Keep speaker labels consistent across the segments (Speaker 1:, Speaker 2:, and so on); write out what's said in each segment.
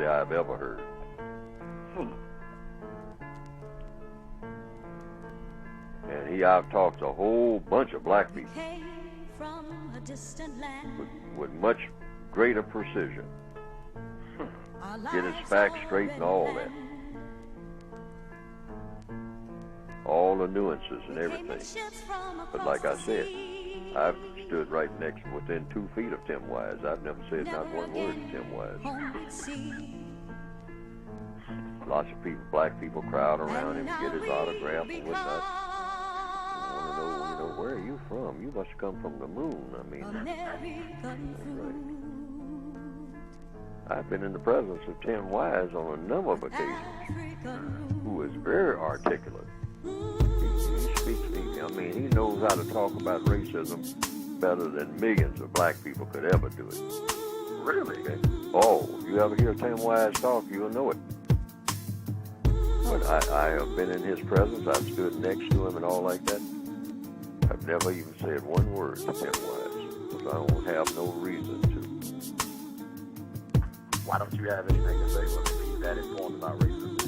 Speaker 1: hypocrisy I've ever heard. And he out-talks a whole bunch of black people with much greater precision. Get his facts straight and all that. All the nuances and everything. But like I said, I've stood right next, within 2 feet of Tim Wise. I've never said not one word to Tim Wise. Lots of people, black people, crowd around him to get his autograph and whatnot. I want to know, where are you from? You must come from the moon. I mean, right. I've been in the presence of Tim Wise on a number of occasions, who is very articulate. He speaks, I mean, he knows how to talk about racism better than millions of black people could ever do it. Really? Okay. Oh, you ever hear Tim Wise talk, you'll know it. But I have been in his presence. I've stood next to him and all like that. I've never even said one word to Tim Wise, because I don't have no reason to.
Speaker 2: Why don't you have anything to say when he's that informed about racism?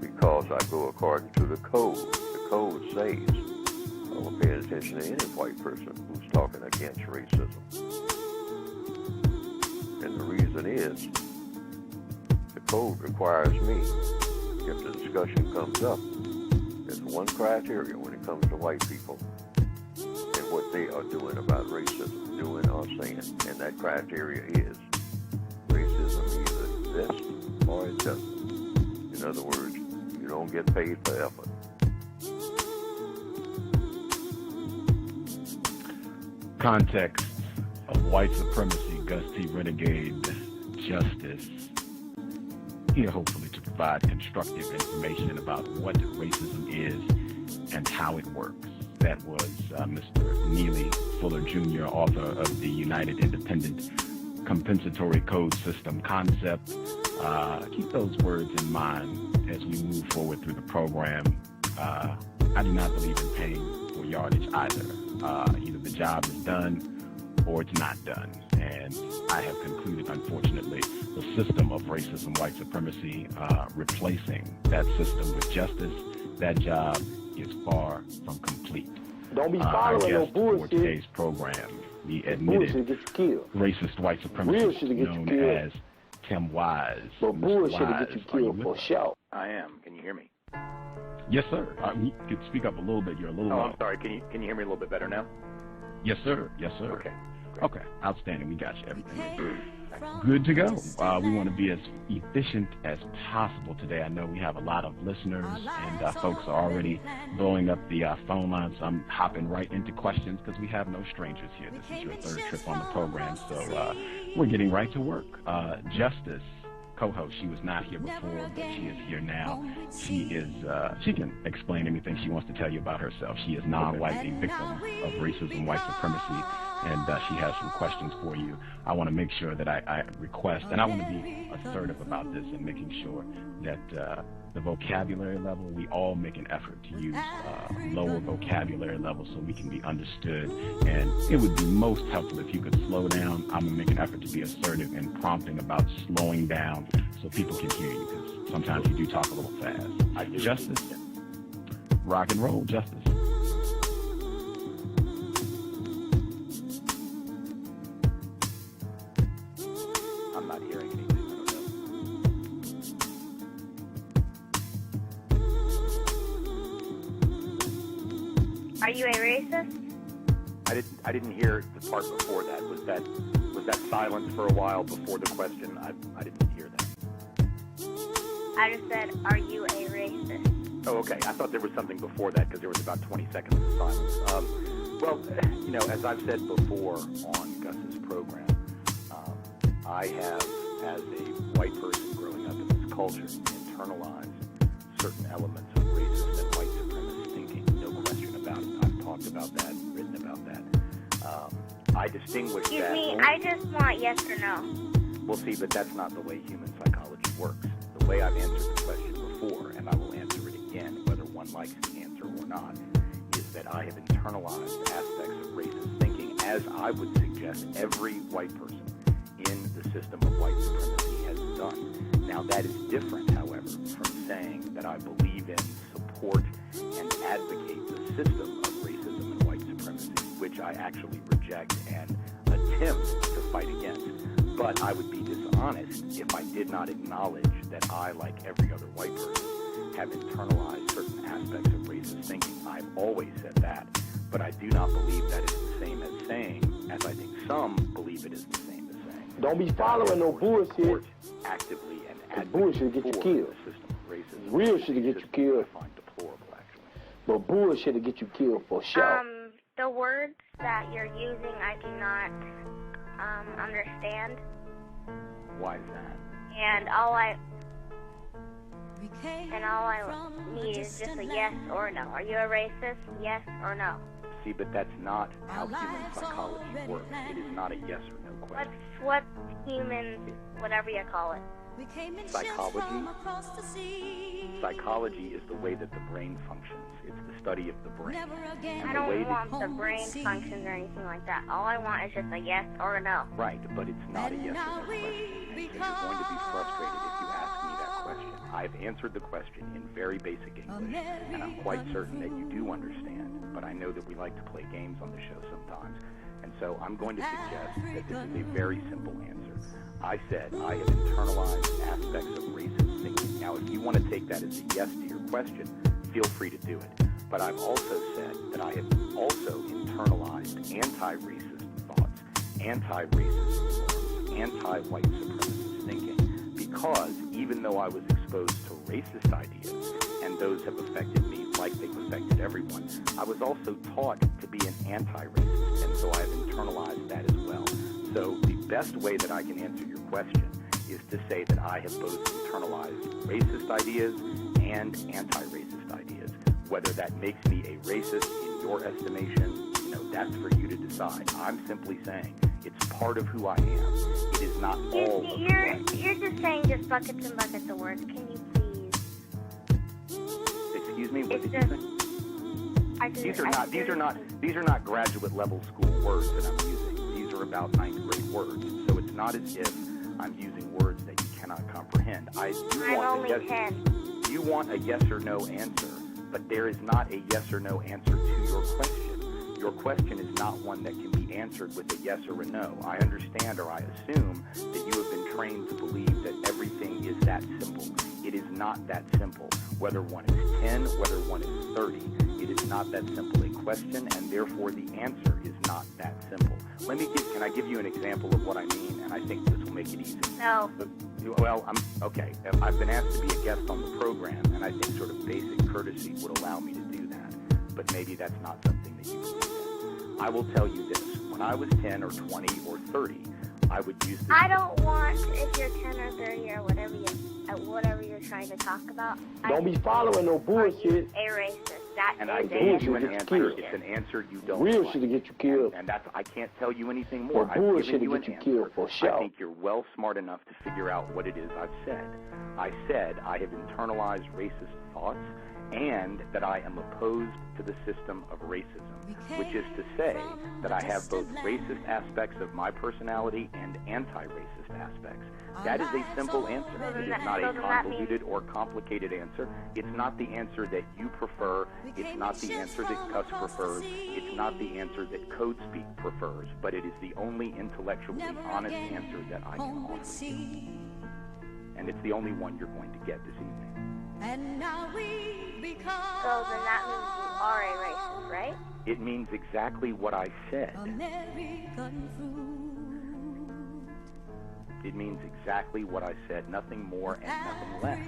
Speaker 1: Because I go according to the code. The code says I don't pay attention to any white person who's talking against racism. And the reason is, the code requires me, if the discussion comes up, there's one criteria when it comes to white people and what they are doing about racism, doing or saying. And that criteria is racism either exists or it doesn't. In other words, you don't get paid for effort.
Speaker 3: Context of white supremacy, Gus T. Renegade, justice. Here hopefully to provide constructive information about what racism is and how it works. That was Mr. Neely Fuller Jr., author of the United Independent Compensatory Code System concept. Keep those words in mind as we move forward through the program. I do not believe in paying for yardage either. Either the job is done or it's not done. And I have concluded, unfortunately, the system of racism, white supremacy, replacing that system with justice, that job is far from complete.
Speaker 4: Don't be following no bullshit.
Speaker 3: For today's program, the admitted racist white supremacist known as Tim Wise.
Speaker 4: But bullshit will get you killed for sure.
Speaker 2: I am. Can you hear me?
Speaker 3: Yes, sir. You could speak up a little bit. You're a little low.
Speaker 2: I'm sorry. Can you hear me a little bit better now?
Speaker 3: Yes, sir. Yes, sir.
Speaker 2: Okay.
Speaker 3: Okay. Outstanding. We got you. Everything good to go. We want to be as efficient as possible today. I know we have a lot of listeners, and folks are already blowing up the phone lines. So I'm hopping right into questions because we have no strangers here. This is your third trip on the program, so we're getting right to work. Justice, co-host, she was not here before, but she is here now. She can explain anything she wants to tell you about herself. She is non-white, a victim of racism, white supremacy, and she has some questions for you. I want to make sure that I request, and I want to be assertive about this and making sure that the vocabulary level, we all make an effort to use lower vocabulary levels so we can be understood. And it would be most helpful if you could slow down. I'm going to make an effort to be assertive and prompting about slowing down so people can hear you, because sometimes you do talk a little fast. Justice, rock and roll, Justice.
Speaker 2: I'm not hearing anything.
Speaker 5: Are you a racist?
Speaker 2: I didn't hear the part before that. Was that silence for a while before the question? I didn't hear that.
Speaker 5: I just said, are you a racist?
Speaker 2: Oh, okay. I thought there was something before that because there was about 20 seconds of silence. Well, as I've said before on Gus's program, I have, as a white person growing up in this culture, internalized certain elements of racist and white supremacist thinking. No question about it. I've talked about that, written about that. I distinguish
Speaker 5: Excuse
Speaker 2: that.
Speaker 5: me, I just want yes or no.
Speaker 2: Well, see, but that's not the way human psychology works. The way I've answered the question before, and I will answer it again, whether one likes the answer or not, is that I have internalized aspects of racist thinking, as I would suggest every white person in the system of white supremacy has done. Now, that is different, however, from saying that I believe in, support, and advocate the system of racism and white supremacy, which I actually reject and attempt to fight against. But I would be dishonest if I did not acknowledge that I, like every other white person, have internalized certain aspects of racist thinking. I've always said that, but I do not believe that is the same as saying, as I think some believe it is the same as saying.
Speaker 4: Don't be following no bullshit.
Speaker 2: Actively and advocating
Speaker 4: bullshit get you
Speaker 2: for
Speaker 4: killed.
Speaker 2: the system of racism.
Speaker 4: Real shit to get you killed.
Speaker 2: I find deplorable, actually.
Speaker 4: But bullshit to get you killed for sure.
Speaker 5: The words that you're using, I do not understand.
Speaker 2: Why is that?
Speaker 5: And all I need is just a yes or no. Are you a racist? Yes or no.
Speaker 2: See, but that's not how human psychology works. It is not a yes or no question.
Speaker 5: What's human, whatever you call it?
Speaker 2: Psychology? Psychology is the way that the brain functions. It's the study of the brain.
Speaker 5: I don't want the brain functions or anything like that. All I want is just a yes or a no.
Speaker 2: Right, but it's not a yes or no question. And so you're going to be frustrated if you ask me that question. I've answered the question in very basic English, and I'm quite certain that you do understand, but I know that we like to play games on the show sometimes. And so I'm going to suggest that this is a very simple answer. I said I have internalized aspects of racist thinking. Now, if you want to take that as a yes to your question, feel free to do it. But I've also said that I have also internalized anti-racist thoughts, anti-racist norms, anti-white supremacist thinking, because even though I was exposed to racist ideas, and those have affected me like they've affected everyone, I was also taught to be an anti-racist, and so I've internalized that as well. So the best way that I can answer your question is to say that I have both internalized racist ideas and anti-racist ideas. Whether that makes me a racist in your estimation, that's for you to decide. I'm simply saying it's part of who I am. It is not all of who I am.
Speaker 5: You're just saying just buckets and buckets of words. Can you please?
Speaker 2: Excuse me, what did you say? These are not graduate level school words that I'm using. These are about 9th grade words. So it's not as if I'm using words that you cannot comprehend. You want a yes or no answer, but there is not a yes or no answer to your question. Your question is not one that can be answered with a yes or a no. I understand, or I assume, that you have been trained to believe that everything is that simple. It is not that simple. Whether one is 10, whether one is 30, it is not that simple a question, and therefore the answer is not that simple. Can I give you an example of what I mean? And I think this will make it easy.
Speaker 5: No.
Speaker 2: Well, okay. I've been asked to be a guest on the program, and I think sort of basic courtesy would allow me to do that. But maybe that's not something that you believe in. I will tell you this. When I was 10 or 20 or 30, I would use this.
Speaker 5: I don't want, if you're 10 or 30 or whatever you're trying to talk about.
Speaker 4: Don't be following no bullshit.
Speaker 5: A racist.
Speaker 2: And I gave you an answer. It's an answer you don't
Speaker 4: Real
Speaker 2: like.
Speaker 4: shit to get you killed.
Speaker 2: And that's, I can't tell you anything more.
Speaker 4: Well, bullshit
Speaker 2: I've given you
Speaker 4: to get
Speaker 2: an
Speaker 4: you
Speaker 2: answer.
Speaker 4: killed for sure.
Speaker 2: I think you're well smart enough to figure out what it is I've said. I said I have internalized racist thoughts and that I am opposed to the system of racism, which is to say that I have both racist aspects of my personality and anti-racist aspects. That is a simple answer. It is not a convoluted or complicated answer. It's not the answer that you prefer. It's not the answer that Cuss prefers. It's not the answer that Code Speak prefers. But it is the only intellectually honest answer that I can offer you. And it's the only one you're going to get this evening.
Speaker 5: So then that means you are a racist, right?
Speaker 2: It means exactly what I said. It means exactly what I said, nothing more and nothing less.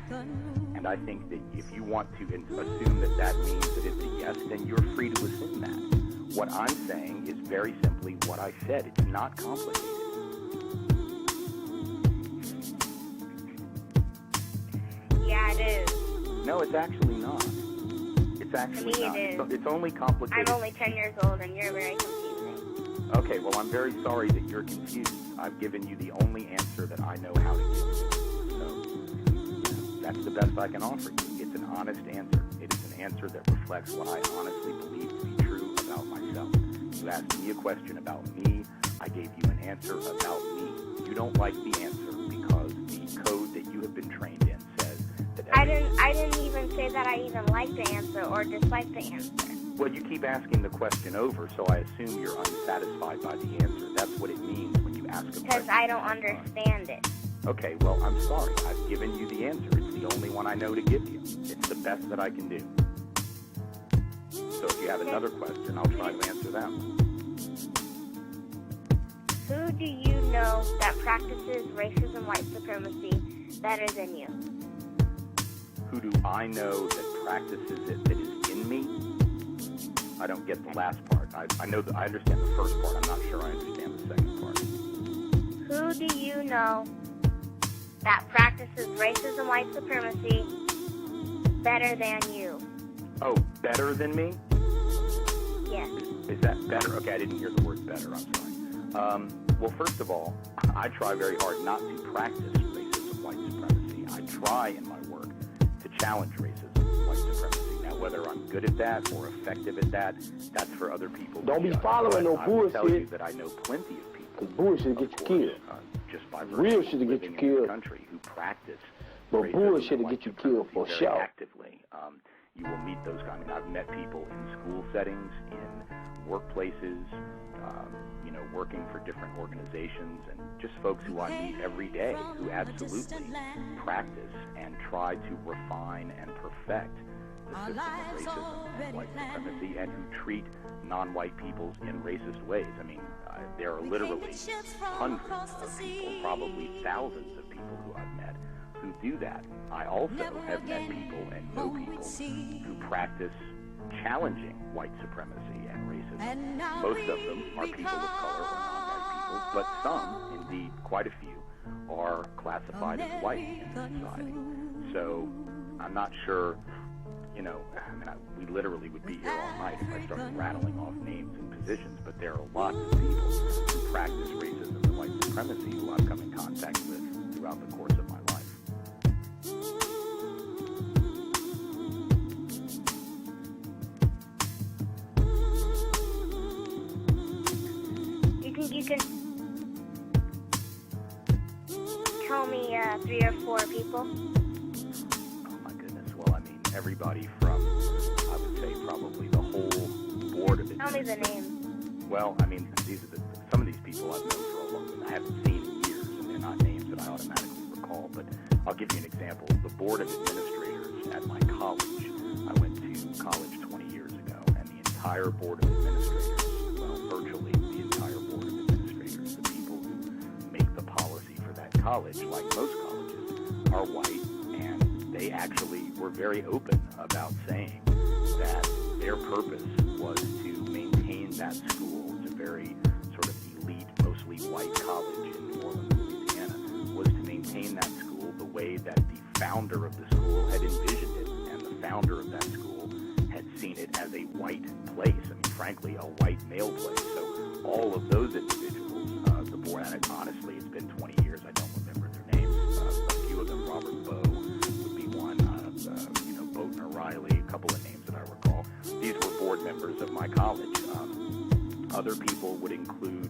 Speaker 2: And I think that if you want to assume that that means that it's a yes, then you're free to assume that. What I'm saying is very simply what I said. It's not complicated.
Speaker 5: Yeah, it is.
Speaker 2: No, it's actually not. It's actually
Speaker 5: To me,
Speaker 2: not.
Speaker 5: it is.
Speaker 2: It's only complicated.
Speaker 5: I'm only 10 years old, and you're very confusing.
Speaker 2: Okay, well, I'm very sorry that you're confused. I've given you the only answer that I know how to give you. So, that's the best I can offer you. It's an honest answer. It is an answer that reflects what I honestly believe to be true about myself. You asked me a question about me. I gave you an answer about me. you don't like the answer because the code that you have been trained in says that
Speaker 5: I didn't even say that I even like the answer or dislike the answer.
Speaker 2: Well, you keep asking the question over, so I assume you're unsatisfied by the answer. That's what it means when you ask a question.
Speaker 5: Because I don't understand it.
Speaker 2: Okay, well, I'm sorry. I've given you the answer. It's the only one I know to give you. It's the best that I can do. So if you have another question, I'll try to answer that one.
Speaker 5: Who do you know that practices racism, white supremacy better than you?
Speaker 2: Who do I know that practices it that is in me? I don't get the last part. I know that I understand the first part. I'm not sure I understand the second part.
Speaker 5: Who do you know that practices racism, white supremacy better than you?
Speaker 2: Oh, better than me?
Speaker 5: Yes.
Speaker 2: Is that better? Okay, I didn't hear the word better. I'm sorry. Well, first of all, I try very hard not to practice racism, white supremacy. I try in my work to challenge racism, white supremacy. Now, whether I'm good at that or effective at that, that's for other people.
Speaker 4: Don't be following no
Speaker 2: I will tell you
Speaker 4: bullshit.
Speaker 2: that I know plenty of people.
Speaker 4: Cause bullshit get you killed.
Speaker 2: Just by
Speaker 4: Real
Speaker 2: virtue
Speaker 4: shit
Speaker 2: of
Speaker 4: to get you
Speaker 2: living in this
Speaker 4: killed.
Speaker 2: country who practice
Speaker 4: But
Speaker 2: racism
Speaker 4: bullshit
Speaker 2: and
Speaker 4: to
Speaker 2: white
Speaker 4: get you killed for
Speaker 2: supremacy very
Speaker 4: sure.
Speaker 2: actively. You will meet those guys. I mean, I've met people in school settings, in workplaces, working for different organizations, and just folks who I meet every day who absolutely practice and try to refine and perfect the system of racism and white supremacy, and who treat non-white peoples in racist ways. I mean, there are literally hundreds of people, probably thousands of people who I've met who do that. I also have met people and know people who practice challenging white supremacy and racism. Most of them are people of color or non-white people, but some, indeed quite a few, are classified as white in society. So I'm not sure, we literally would be here all night if I started rattling off names and positions, but there are lots of people who practice racism and white supremacy who I've come in contact with throughout the course of my life.
Speaker 5: You can tell me 3 or 4 people.
Speaker 2: Oh my goodness. Well, I mean, everybody from, I would say, probably the whole board of it.
Speaker 5: Tell me the names.
Speaker 2: Well, I mean, some of these people I've known for a long time. I haven't seen in years, and they're not names that I automatically recall. But I'll give you an example. The board of administrators at my college. I went to college 20 years ago, and the entire board of administrators, well, virtually the entire board of administrators, the people who make the policy for that college, like most colleges, are white, and they actually were very open about saying that their purpose was to maintain that school. It's a very sort of elite, mostly white college in New Orleans, Louisiana, was to maintain that school the way that the founder of the school had envisioned it, and the founder of that school had seen it as a white place. I mean, frankly, a white male place. So all of those individuals, the board, and honestly, it's been 20 years, I don't remember their names. A few of them, Robert Bowe would be one, Boatner Riley, a couple of names that I recall. These were board members of my college. Other people would include,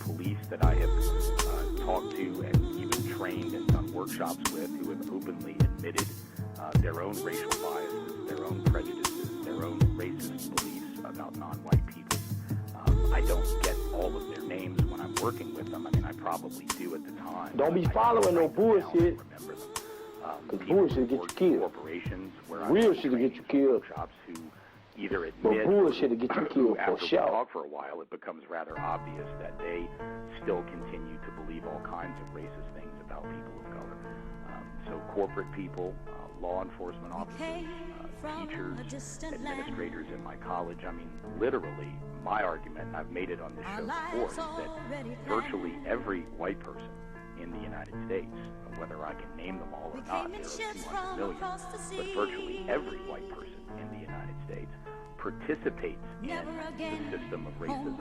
Speaker 2: police that I have talked to and even trained and done workshops with, who have openly admitted their own racial biases, their own prejudices, their own racist beliefs about non-white people. I don't get all of their names when I'm working with them. I mean, I probably do at the time.
Speaker 4: Don't be following no bullshit.
Speaker 2: Remember them.
Speaker 4: Cause bullshit get you killed.
Speaker 2: Corporations where
Speaker 4: Real
Speaker 2: I've
Speaker 4: shit to get you
Speaker 2: trained
Speaker 4: killed.
Speaker 2: workshops who either
Speaker 4: But
Speaker 2: admit
Speaker 4: bullshit to get you
Speaker 2: who
Speaker 4: killed for
Speaker 2: after we
Speaker 4: sure.
Speaker 2: talk for a while, it becomes rather obvious that they still continue to believe all kinds of racist things about people of color. So corporate people, law enforcement officers, teachers, administrators in my college. I mean, literally, my argument, and I've made it on this show before, is that virtually every white person in the United States, whether I can name them all or not, there are 200 million, but virtually every white person in the United States participates in the system of racism